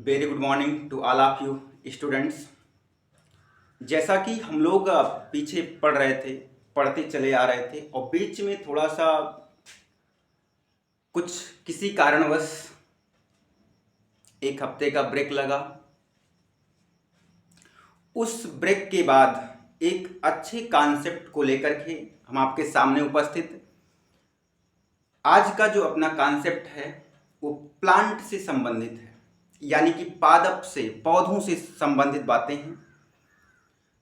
Very good morning to all of you students. जैसा कि हम लोग पीछे पढ़ते चले आ रहे थे और बीच में थोड़ा सा कुछ किसी कारणवश एक हफ्ते का ब्रेक लगा। उस ब्रेक के बाद एक अच्छे कॉन्सेप्ट को लेकर के हम आपके सामने उपस्थित। आज का जो अपना कॉन्सेप्ट है वो प्लांट से संबंधित है, यानी कि पादप से, पौधों से संबंधित बातें हैं।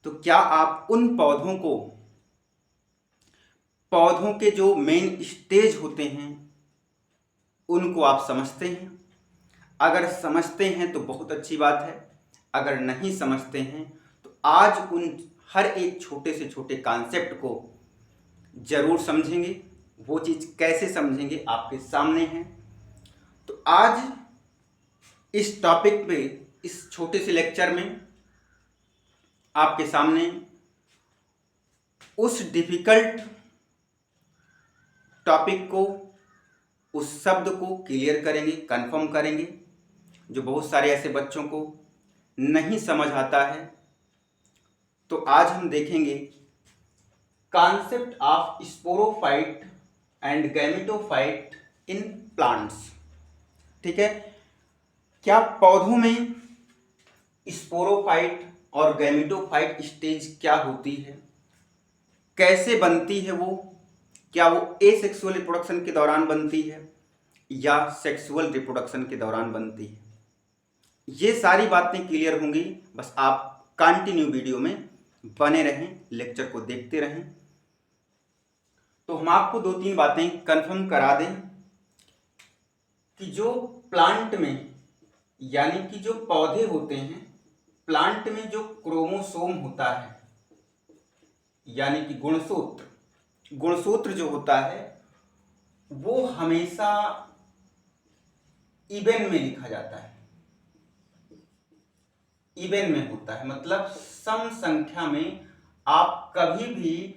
तो क्या आप उन पौधों के जो मेन स्टेज होते हैं उनको आप समझते हैं? अगर समझते हैं तो बहुत अच्छी बात है, अगर नहीं समझते हैं तो आज उन हर एक छोटे से छोटे कॉन्सेप्ट को जरूर समझेंगे। वो चीज़ कैसे समझेंगे आपके सामने है। तो आज इस टॉपिक पे, इस छोटे से लेक्चर में आपके सामने उस डिफिकल्ट टॉपिक को, उस शब्द को क्लियर करेंगे, कंफर्म करेंगे, जो बहुत सारे ऐसे बच्चों को नहीं समझ आता है। तो आज हम देखेंगे concept of sporophyte and gametophyte in plants. ठीक है, क्या पौधों में स्पोरोफाइट और गैमेटोफाइट स्टेज क्या होती है, कैसे बनती है वो, क्या वो एसेक्सुअल रिप्रोडक्शन के दौरान बनती है या सेक्सुअल रिप्रोडक्शन के दौरान बनती है, ये सारी बातें क्लियर होंगी। बस आप कंटिन्यू वीडियो में बने रहें, लेक्चर को देखते रहें। तो हम आपको 2-3 बातें कंफर्म करा दें कि जो प्लांट में, यानी कि जो पौधे होते हैं, प्लांट में जो क्रोमोसोम होता है, यानी कि गुणसूत्र जो होता है वो हमेशा इवन में लिखा जाता है। इवन में होता है मतलब सम संख्या में। आप कभी भी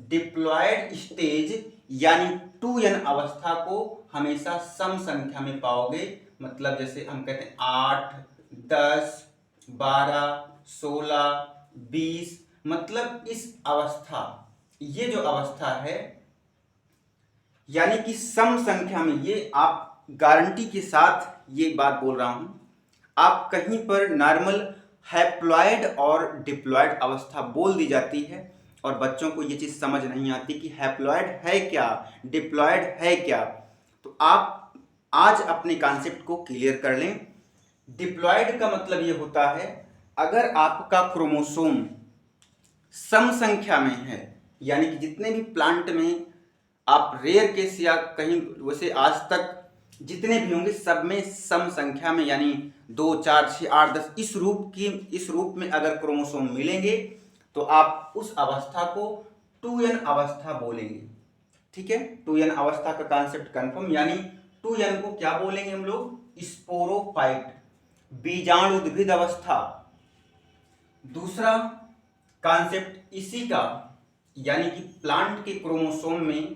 डिप्लॉयड स्टेज यानी 2n अवस्था को हमेशा सम संख्या में पाओगे। मतलब जैसे हम कहते हैं 8, 10, 12, 16, 20, मतलब इस अवस्था, ये जो अवस्था है यानी कि सम संख्या में, ये आप गारंटी के साथ ये बात बोल रहा हूं। आप कहीं पर नॉर्मल हैप्लॉयड और डिप्लॉयड अवस्था बोल दी जाती है और बच्चों को ये चीज़ समझ नहीं आती कि हैप्लॉयड है क्या, डिप्लॉयड है क्या। तो आप आज अपने कॉन्सेप्ट को क्लियर कर लें। डिप्लॉयड का मतलब ये होता है अगर आपका क्रोमोसोम सम संख्या में है, यानी कि जितने भी प्लांट में आप रेयर केस या कहीं वैसे आज तक जितने भी होंगे सब में सम संख्या में, यानी 2, 4, 6, 8, 10 इस रूप में अगर क्रोमोसोम मिलेंगे तो आप उस अवस्था को 2n अवस्था बोलेंगे। ठीक है, 2n अवस्था का कॉन्सेप्ट कंफर्म, यानी 2n को क्या बोलेंगे हम लोग? स्पोरोफाइट, बीजाणु उद्भिद अवस्था। दूसरा कॉन्सेप्ट इसी का, यानी कि प्लांट के क्रोमोसोम में,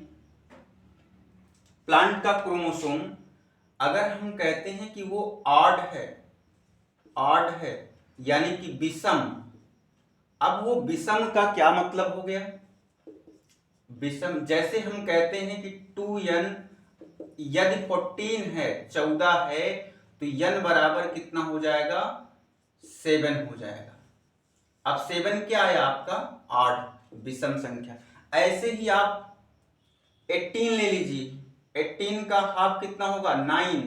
प्लांट का क्रोमोसोम अगर हम कहते हैं कि वो ऑड है यानी कि विषम। अब वो विषम का क्या मतलब हो गया? विषम जैसे हम कहते हैं कि 2n यदि 14 है, 14 है, तो n बराबर कितना हो जाएगा? 7 हो जाएगा। अब 7 क्या है आपका? ऑड, विषम संख्या। ऐसे ही आप 18 ले लीजिए, 18 का हाफ कितना होगा? 9।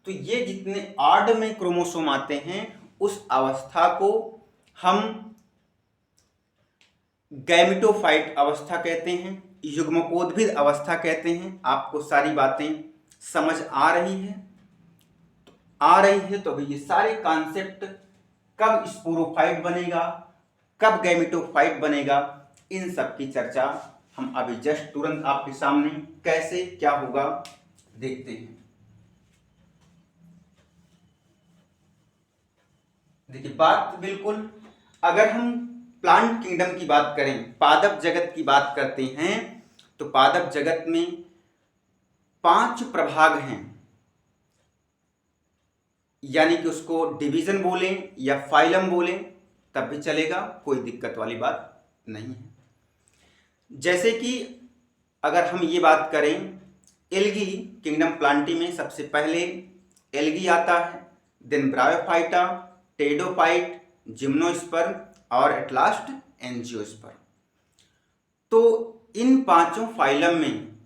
तो ये जितने ऑड में क्रोमोसोम आते हैं उस अवस्था को हम गैमेटोफाइट अवस्था कहते हैं, युग्मकोद्भिद अवस्था कहते हैं। आपको सारी बातें समझ आ रही है? तो अभी ये सारे कॉन्सेप्ट, कब स्पोरोफाइट बनेगा, कब गैमेटोफाइट बनेगा, इन सब की चर्चा हम अभी जस्ट तुरंत आपके सामने कैसे क्या होगा देखते हैं। देखिए बात बिल्कुल, अगर हम प्लांट किंगडम की बात करें, पादप जगत की बात करते हैं, तो पादप जगत में 5 प्रभाग हैं। यानी कि उसको डिवीजन बोलें या फाइलम बोलें तब भी चलेगा, कोई दिक्कत वाली बात नहीं है। जैसे कि अगर हम ये बात करें एल्गी किंगडम प्लांटी में सबसे पहले एल्गी आता है, देन ब्रायोफाइटा, टेडोफाइट, जिम्नोस्पर्म और एट लास्ट एंजियोस्पर्म। तो इन पांचों फाइलम में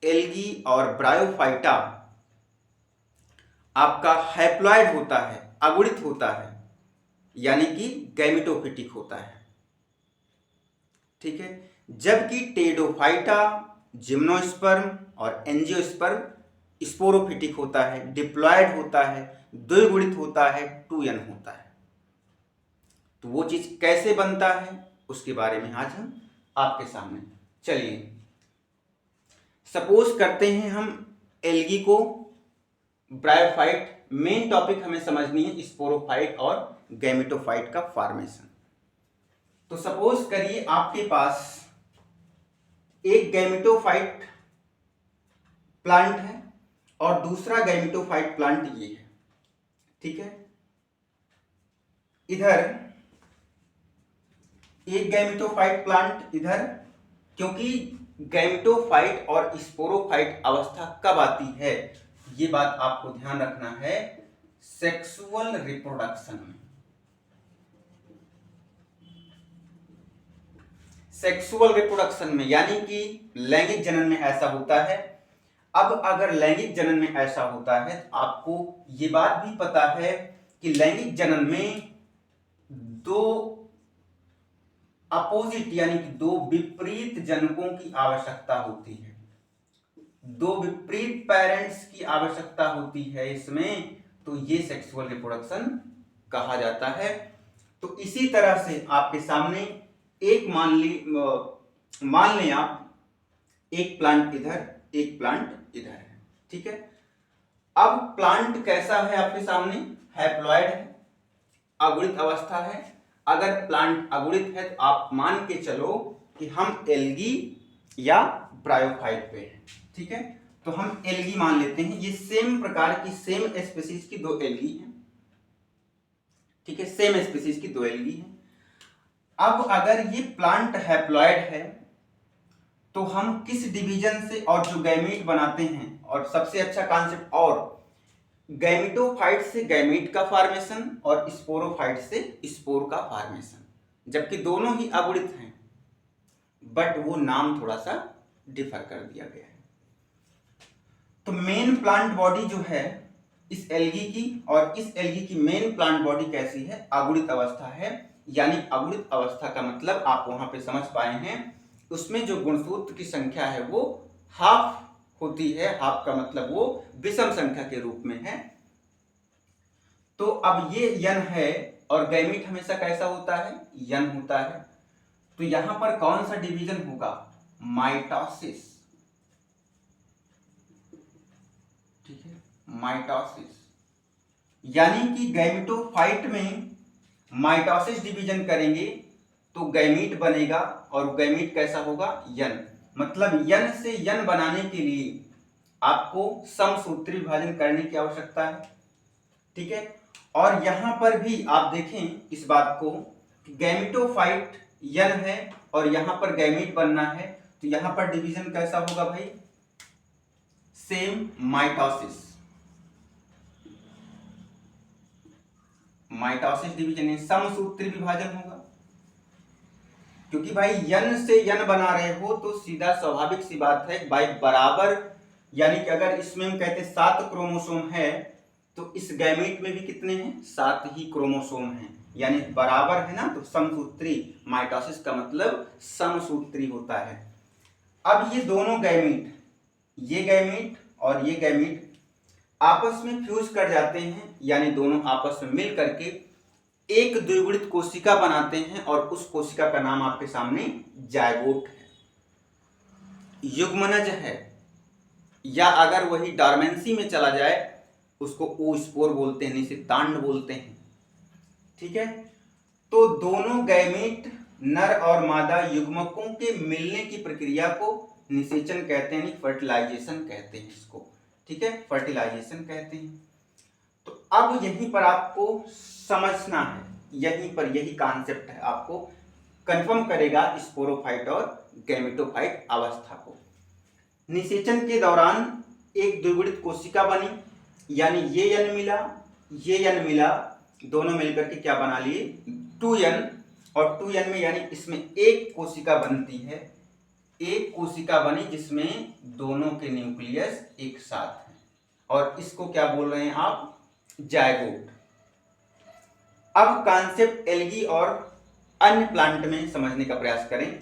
एल्गी और ब्रायोफाइटा आपका हैप्लॉइड होता है, अगुणित होता है, यानी कि गैमेटोफिटिक होता है, ठीक है। जबकि टेडोफाइटा, जिम्नोस्पर्म और एंजियोस्पर्म स्पोरोफिटिक होता है, डिप्लॉयड होता है, द्विगुणित होता है, 2n होता है। तो वो चीज कैसे बनता है उसके बारे में आज हम आपके सामने, चलिए सपोज करते हैं हम एल्गी को ब्रायोफाइट, मेन टॉपिक हमें समझनी है स्पोरोफाइट और गैमेटोफाइट का फॉर्मेशन। तो सपोज करिए आपके पास एक गैमेटोफाइट प्लांट है और दूसरा गैमेटोफाइट प्लांट ये है, ठीक है। इधर एक गैमेटोफाइट प्लांट इधर, क्योंकि गैमेटोफाइट और स्पोरोफाइट अवस्था कब आती है ये बात आपको ध्यान रखना है, सेक्सुअल रिप्रोडक्शन में। सेक्सुअल रिप्रोडक्शन में यानी कि लैंगिक जनन में ऐसा होता है। अब अगर लैंगिक जनन में ऐसा होता है तो आपको ये बात भी पता है कि लैंगिक जनन में दो अपोजिट यानी कि दो विपरीत जनकों की आवश्यकता होती है, दो विपरीत पेरेंट्स की आवश्यकता होती है इसमें, तो ये सेक्सुअल रिप्रोडक्शन कहा जाता है। तो इसी तरह से आपके सामने एक मान लें आप एक प्लांट इधर, एक प्लांट इधर है, ठीक है। अब प्लांट कैसा है आपके सामने, हैप्लॉइड है, अगुणित अवस्था है। अगर प्लांट अगुणित है तो आप मान के चलो कि हम एल्गी या ब्रायोफाइट पे हैं, ठीक है। तो हम एल्गी मान लेते हैं, ये सेम प्रकार की सेम स्पीसीज की दो एल्गी हैं, ठीक है, सेम स्पीसीज की दो एल्गी हैं। अब अगर ये प्लांट हैप्लॉइड है तो हम किस डिवीजन से और जो गैमीट बनाते हैं, और सबसे अच्छा कॉन्सेप्ट, और गैमेटोफाइट से गैमीट का फॉर्मेशन और स्पोरोफाइट से स्पोर का फॉर्मेशन, जबकि दोनों ही अगुणित हैं बट वो नाम थोड़ा सा डिफर कर दिया गया है। तो मेन प्लांट बॉडी जो है इस एल्गी की, और इस एल्गी की मेन प्लांट बॉडी कैसी है, अगुणित अवस्था है। यानी अगुणित अवस्था का मतलब आप वहां पे समझ पाए हैं, उसमें जो गुणसूत्र की संख्या है वो हाफ होती है, हाफ का मतलब वो विषम संख्या के रूप में है। तो अब ये यन है और गैमीट हमेशा कैसा होता है, यन होता है। तो यहां पर कौन सा डिवीजन होगा, माइटोसिस, ठीक है, माइटोसिस। यानी कि गैमेटोफाइट में माइटोसिस डिवीजन करेंगे तो गैमीट बनेगा, और गैमीट कैसा होगा, यन। मतलब यन से यन बनाने के लिए आपको समसूत्री विभाजन करने की आवश्यकता है, ठीक है। और यहां पर भी आप देखें इस बात को, गैमेटोफाइट यन है और यहां पर गैमीट बनना है, तो यहां पर डिवीजन कैसा होगा भाई, सेम माइटोसिस, माइटोसिस डिवीजन समसूत्री विभाजन होगा। क्योंकि भाई यन से यन बना रहे हो तो सीधा स्वाभाविक सी बात है भाई बराबर, यानी कि अगर इसमें हम कहते 7 क्रोमोसोम है तो इस गैमीट में भी कितने हैं, 7 ही क्रोमोसोम हैं, यानी बराबर है ना। तो समसूत्री, माइटोसिस का मतलब समसूत्री होता है। अब ये दोनों गैमीट, ये गैमीट और ये गैमीट आपस में फ्यूज कर जाते हैं, यानी दोनों आपस में मिल करके एक द्विगुणित कोशिका बनाते हैं, और उस कोशिका का नाम आपके सामने जायगोट है, युग्मनज है, या अगर वही डॉर्मेंसी में चला जाए उसको ओस्पोर बोलते हैं, निषिद्धांड बोलते हैं, ठीक है। तो दोनों गैमीट नर और मादा युग्मकों के मिलने की प्रक्रिया को निषेचन कहते हैं, फर्टिलाइजेशन कहते हैं इसको, ठीक है, फर्टिलाइजेशन कहते हैं। तो अब यहीं पर आपको समझना है, यहीं पर यही कॉन्सेप्ट है, आपको कंफर्म करेगा स्पोरोफाइट और गैमेटोफाइट अवस्था को। निषेचन के दौरान एक द्विगुणित कोशिका बनी, यानी ये n मिला, ये n मिला, दोनों मिलकर के क्या बना लिए 2n, और 2n में यानी इसमें एक कोशिका बनती है, एक कोशिका बनी जिसमें दोनों के न्यूक्लियस एक साथ हैं, और इसको क्या बोल रहे हैं आप, जायगोट। अब कॉन्सेप्ट एल्गी और अन्य प्लांट में समझने का प्रयास करें।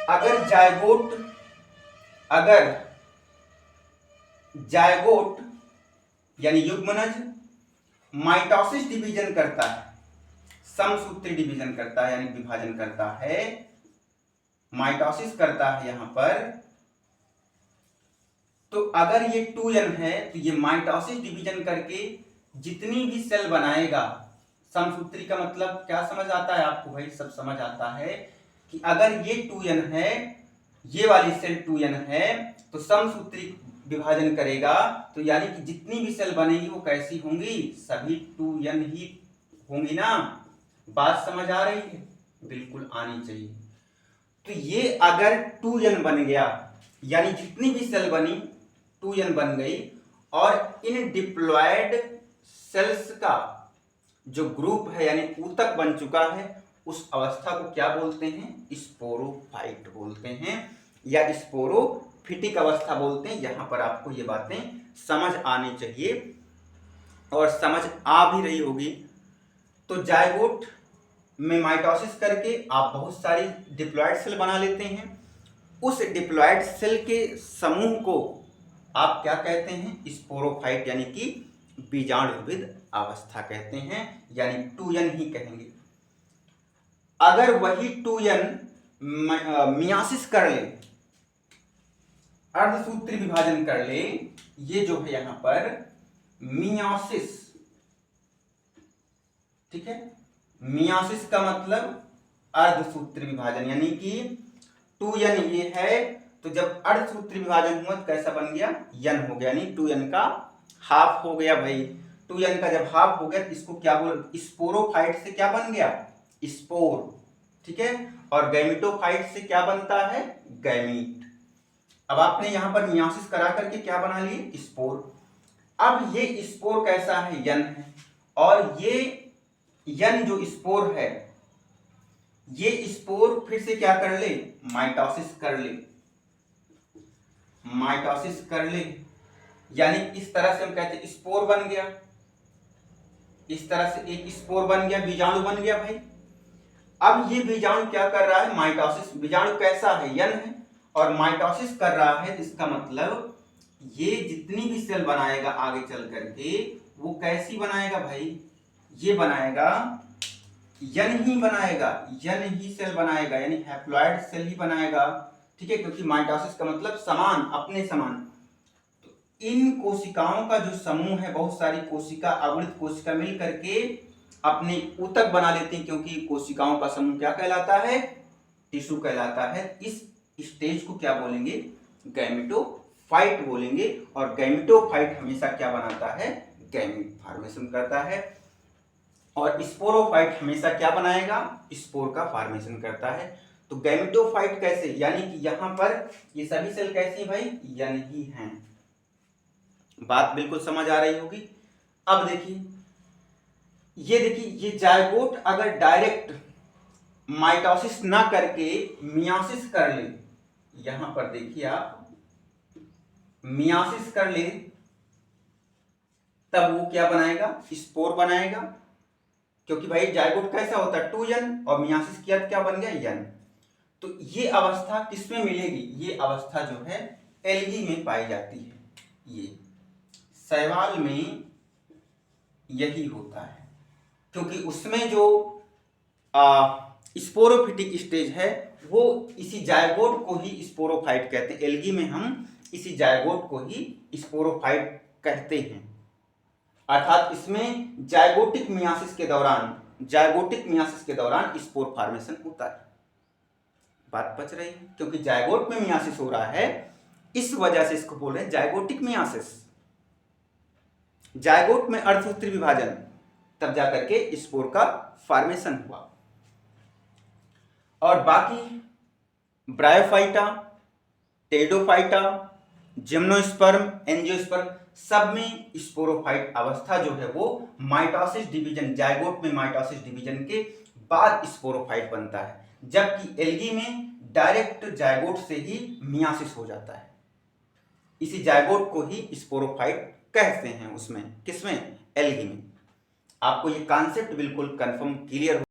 अगर जायगोट यानी युग्मनज माइटोसिस डिवीजन करता है, समसूत्री डिवीजन करता है यानी विभाजन करता है, माइटोसिस करता है यहां पर, तो अगर ये 2n है तो ये माइटोसिस डिवीजन करके जितनी भी सेल बनाएगा, समसूत्री का मतलब क्या समझ आता है आपको भाई, सब समझ आता है कि अगर ये 2n है, ये वाली सेल 2n है, तो समसूत्री विभाजन करेगा, तो यानी कि जितनी भी सेल बनेगी वो कैसी होंगी, सभी 2n ही होंगी ना। बात समझ आ रही है, बिल्कुल आनी चाहिए। तो ये अगर 2n बन गया, यानी जितनी भी सेल बनी 2n बन गई, और इन डिप्लॉयड सेल्स का जो ग्रुप है यानी ऊतक बन चुका है, उस अवस्था को क्या बोलते हैं, स्पोरोफाइट बोलते हैं, या स्पोरोफिटिक अवस्था बोलते हैं। यहां पर आपको ये बातें समझ आनी चाहिए, और समझ आ भी रही होगी। तो जायगोट में माइटोसिस करके आप बहुत सारी डिप्लॉयड सेल बना लेते हैं, उस डिप्लॉयड सेल के समूह को आप क्या कहते हैं, स्पोरोफाइट यानी कि बीजाणुविद अवस्था कहते हैं, यानी 2n ही कहेंगे। अगर वही 2n मियासिस कर ले, अर्धसूत्री विभाजन कर ले, ये जो है यहां पर मियासिस, ठीक है, मियासिस का मतलब अर्धसूत्री विभाजन, यानी कि 2n ये है, तो जब अर्धसूत्री विभाजन हुआ तो कैसा बन गया, n हो गया, यानी 2n का हाफ हो गया भाई। 2n का जब हाफ हो गया तो इसको क्या बोल, स्पोरोफाइट से क्या बन गया, स्पोर, ठीक है, और गैमेटोफाइट से क्या बनता है, गैमीट। अब आपने यहां पर मियासिस करा करके क्या बना लिए, स्पोर। अब ये स्पोर कैसा है, n है, और ये n जो स्पोर है, ये स्पोर फिर से क्या कर ले, माइटोसिस कर ले, माइटोसिस कर ले, यानी इस तरह से हम कहते हैं स्पोर बन गया, इस तरह से एक स्पोर बन गया, बीजाणु बन गया भाई। अब ये बीजाणु क्या कर रहा है, माइटोसिस, बीजाणु कैसा है, n है, और माइटोसिस कर रहा है, इसका मतलब ये जितनी भी सेल बनाएगा आगे चल करके, वो कैसी बनाएगा भाई, ये बनाएगा n ही बनाएगा, n ही सेल बनाएगा, यानी हैप्लॉइड सेल ही बनाएगा, ठीक है, क्योंकि माइटोसिस का मतलब समान, अपने समान। तो इन कोशिकाओं का जो समूह है, बहुत सारी कोशिका, अगुणित कोशिका मिल करके अपने ऊतक बना लेती हैं, क्योंकि कोशिकाओं का समूह क्या कहलाता है, टिश्यू कहलाता है। इस स्टेज को क्या बोलेंगे, गैमेटोफाइट बोलेंगे, और गैमेटोफाइट हमेशा क्या बनाता है, गैमीट फॉर्मेशन करता है, और स्पोरोफाइट हमेशा क्या बनाएगा, स्पोर का फॉर्मेशन करता है। तो गैमेटोफाइट कैसे, यानी कि यहां पर ये सभी सेल कैसी है भाई, n ही हैं। बात बिल्कुल समझ आ रही होगी। अब देखिए, ये जायगोट अगर डायरेक्ट माइटोसिस ना करके मियासिस कर ले, यहां पर देखिए आप, मियासिस कर ले, तब वो क्या बनाएगा, स्पोर बनाएगा, क्योंकि भाई जायगोट कैसा होता है 2n, और मियासिस किया तो क्या बन गया n। तो ये अवस्था किसमें मिलेगी, ये अवस्था जो है एल्गी में पाई जाती है, ये शैवाल में यही होता है, क्योंकि उसमें जो स्पोरोफिटिक स्टेज है वो इसी जायगोट को ही स्पोरोफाइट कहते हैं। एल्गी में हम इसी जायगोट को ही स्पोरोफाइट कहते हैं, अर्थात इसमें जायगोटिक मियासिस के दौरान स्पोर फॉर्मेशन होता है। बात बच रही है, क्योंकि जायगोट में मियासिस हो रहा है, इस वजह से इसको बोल रहे हैं जायगोटिक मियासिस। जायगोट में अर्धसूत्री विभाजन, तब जाकर के स्पोर का फॉर्मेशन हुआ। और बाकी ब्रायोफाइटा, टेरिडोफाइटा, जिम्नोस्पर्म, एंजियोस्पर्म, सब में स्पोरोफाइट अवस्था जो है वो माइटोसिस डिवीजन, जायगोट में माइटोसिस डिवीजन के बाद स्पोरोफाइट बनता है, जबकि एल्गी में डायरेक्ट जायगोट से ही मियासिस हो जाता है। इसी जायगोट को ही स्पोरोफाइट कहते हैं। उसमें किसमें? एल्गी में। आपको ये कॉन्सेप्ट बिल्कुल कंफर्म क्लियर